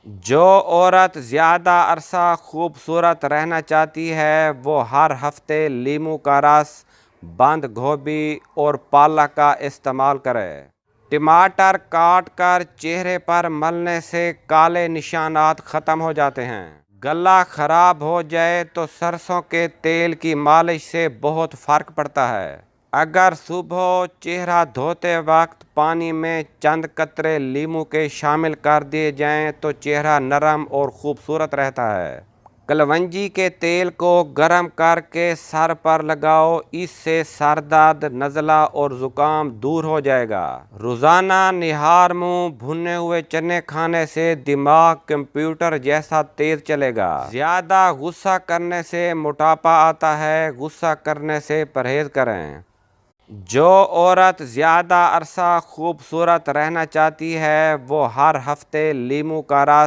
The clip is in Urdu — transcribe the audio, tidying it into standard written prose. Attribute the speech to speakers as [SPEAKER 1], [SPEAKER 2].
[SPEAKER 1] جو عورت زیادہ عرصہ خوبصورت رہنا چاہتی ہے وہ ہر ہفتے لیموں کا رس، بند گوبھی اور پالک کا استعمال کرے۔ ٹماٹر کاٹ کر چہرے پر ملنے سے کالے نشانات ختم ہو جاتے ہیں۔ گلا خراب ہو جائے تو سرسوں کے تیل کی مالش سے بہت فرق پڑتا ہے۔ اگر صبح چہرہ دھوتے وقت پانی میں چند قطرے لیموں کے شامل کر دیے جائیں تو چہرہ نرم اور خوبصورت رہتا ہے۔ کلونجی کے تیل کو گرم کر کے سر پر لگاؤ، اس سے سر درد، نزلہ اور زکام دور ہو جائے گا۔ روزانہ نہار منہ بھنے ہوئے چنے کھانے سے دماغ کمپیوٹر جیسا تیز چلے گا۔ زیادہ غصہ کرنے سے موٹاپا آتا ہے، غصہ کرنے سے پرہیز کریں۔ جو عورت زیادہ عرصہ خوبصورت رہنا چاہتی ہے وہ ہر ہفتے لیموں کا رس،